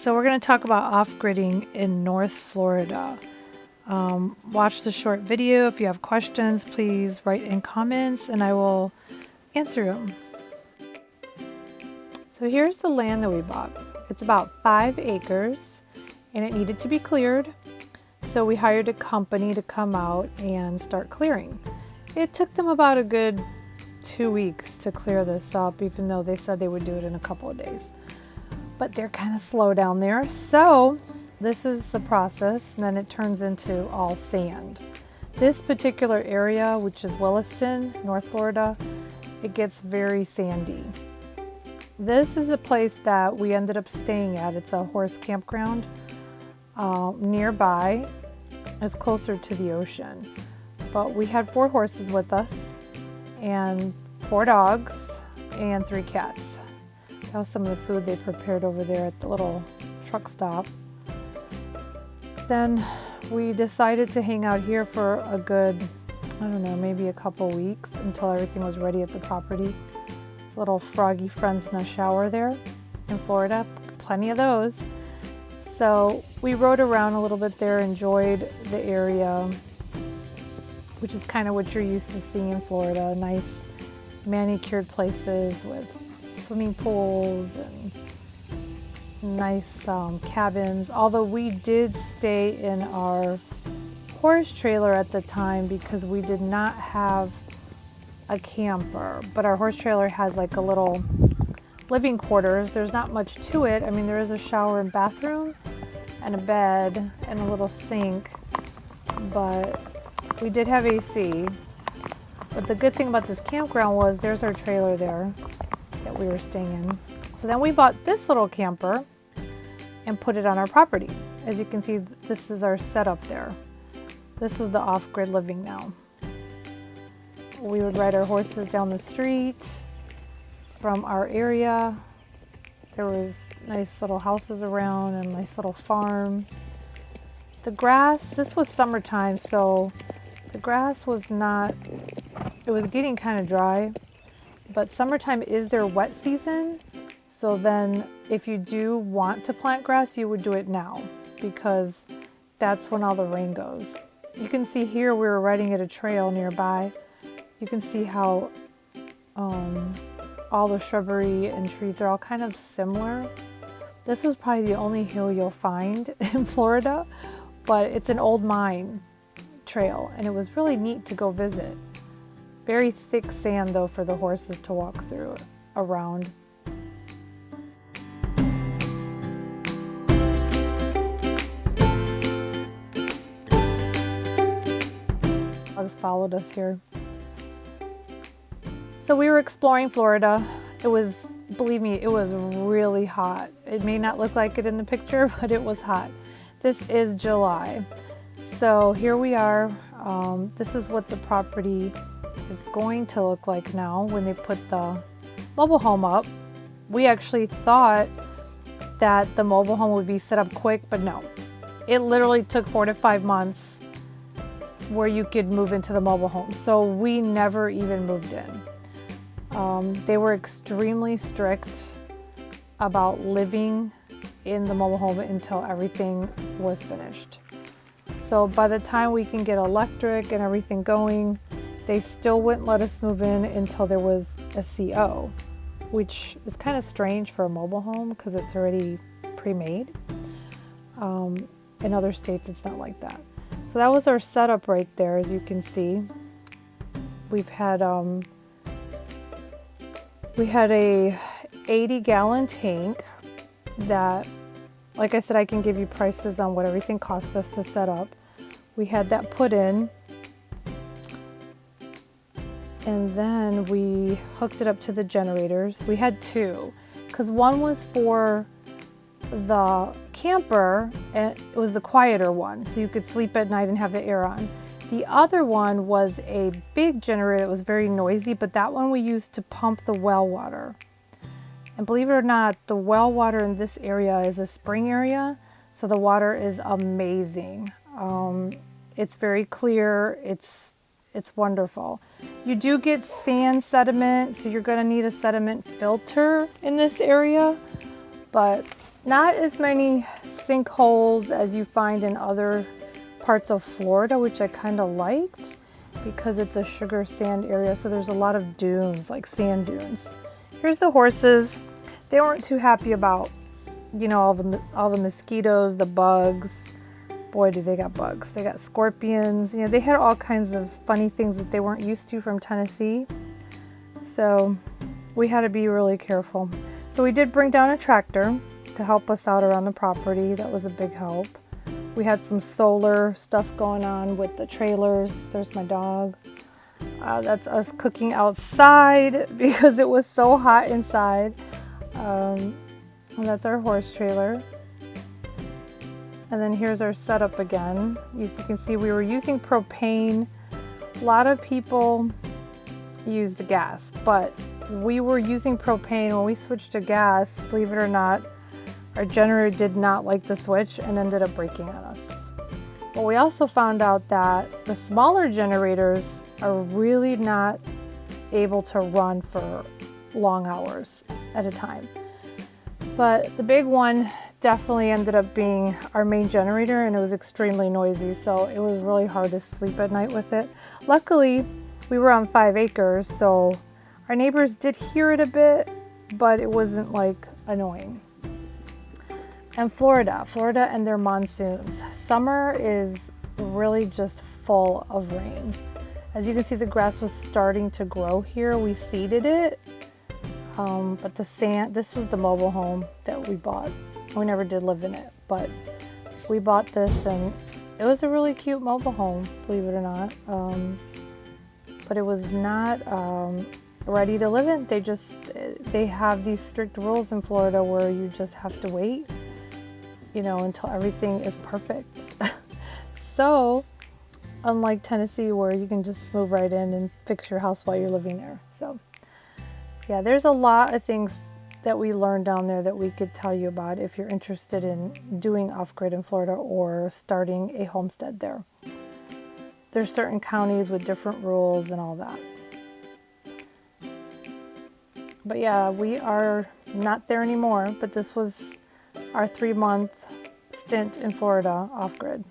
So we're going to talk about off-gridding in North Florida. Watch the short video. If you have questions, please write in comments and I will answer them. So here's the land that we bought. It's about 5 acres and it needed to be cleared. So we hired a company to come out and start clearing. It took them about a good 2 weeks to clear this up, even though they said they would do it in a couple of days. But they're kind of slow down there. So this is the process, and then it turns into all sand. This particular area, which is Williston, North Florida, it gets very sandy. This is a place that we ended up staying at. It's a horse campground nearby. It's closer to the ocean. But we had 4 horses with us and 4 dogs and 3 cats. That was some of the food they prepared over there at the little truck stop. Then we decided to hang out here for a good, I don't know, maybe a couple weeks until everything was ready at the property. Little froggy friends in the shower there in Florida, plenty of those. So we rode around a little bit there, enjoyed the area, which is kind of what you're used to seeing in Florida. Nice manicured places with swimming pools and nice cabins. Although we did stay in our horse trailer at the time because we did not have a camper, but our horse trailer has like a little living quarters. There's not much to it. I mean, there is a shower and bathroom and a bed and a little sink, but we did have AC. But the good thing about this campground was there's our trailer there that we were staying in. So then we bought this little camper and put it on our property. As you can see, this is our setup there. This was the off-grid living now. We would ride our horses down the street from our area. There was nice little houses around and a nice little farm. The grass, this was summertime, so the grass was not, it was getting kind of dry, but summertime is their wet season. So then if you do want to plant grass, you would do it now because that's when all the rain goes. You can see here we were riding at a trail nearby. You can see how all the shrubbery and trees are all kind of similar. This was probably the only hill you'll find in Florida, but it's an old mine trail and it was really neat to go visit. Very thick sand though for the horses to walk through around. Dogs followed us here. So we were exploring Florida. It was, believe me, it was really hot. It may not look like it in the picture, but it was hot. This is July. So here we are. This is what the property is going to look like now when they put the mobile home up. We actually thought that the mobile home would be set up quick, but no. It literally took 4 to 5 months where you could move into the mobile home. So we never even moved in. They were extremely strict about living in the mobile home until everything was finished. So by the time we can get electric and everything going, they still wouldn't let us move in until there was a CO, which is kind of strange for a mobile home because it's already pre-made. In other states, it's not like that. So that was our setup right there, as you can see. We've had we had a 80-gallon tank that, like I said, I can give you prices on what everything cost us to set up. We had that put in, and then we hooked it up to the generators. We had 2, because one was for the camper, and it was the quieter one, so you could sleep at night and have the air on. The other one was a big generator that was very noisy, but that one we used to pump the well water. And believe it or not, the well water in this area is a spring area, so the water is amazing. It's very clear, it's wonderful. You do get sand sediment, so you're gonna need a sediment filter in this area, but Not as many sinkholes as you find in other parts of Florida, which I kind of liked because it's a sugar sand area. So there's a lot of dunes, like sand dunes. Here's the horses. They weren't too happy about, you know, all the mosquitoes, the bugs. Boy, do they got bugs. They got scorpions. You know, they had all kinds of funny things that they weren't used to from Tennessee. So we had to be really careful. So we did bring down a tractor to help us out around the property. That was a big help. We had some solar stuff going on with the trailers. There's my dog. That's us cooking outside because it was so hot inside. And that's our horse trailer. And then here's our setup again. As you can see, we were using propane. A lot of people use the gas, but we were using propane. When we switched to gas, believe it or not, our generator did not like the switch and ended up breaking on us. But we also found out that the smaller generators are really not able to run for long hours at a time. But the big one definitely ended up being our main generator, and it was extremely noisy, so it was really hard to sleep at night with it. Luckily, we were on 5 acres, so our neighbors did hear it a bit, but it wasn't like annoying. And Florida and their monsoons. Summer is really just full of rain. As you can see, the grass was starting to grow here. We seeded it, but the sand, this was the mobile home that we bought. We never did live in it, but we bought this and it was a really cute mobile home, believe it or not. But it was not ready to live in. They have these strict rules in Florida where you just have to wait, you know, until everything is perfect. So, unlike Tennessee where you can just move right in and fix your house while you're living there. So, yeah, there's a lot of things that we learned down there that we could tell you about if you're interested in doing off-grid in Florida or starting a homestead there. There's certain counties with different rules and all that. But yeah, we are not there anymore, but this was our 3-month stint in Florida off-grid.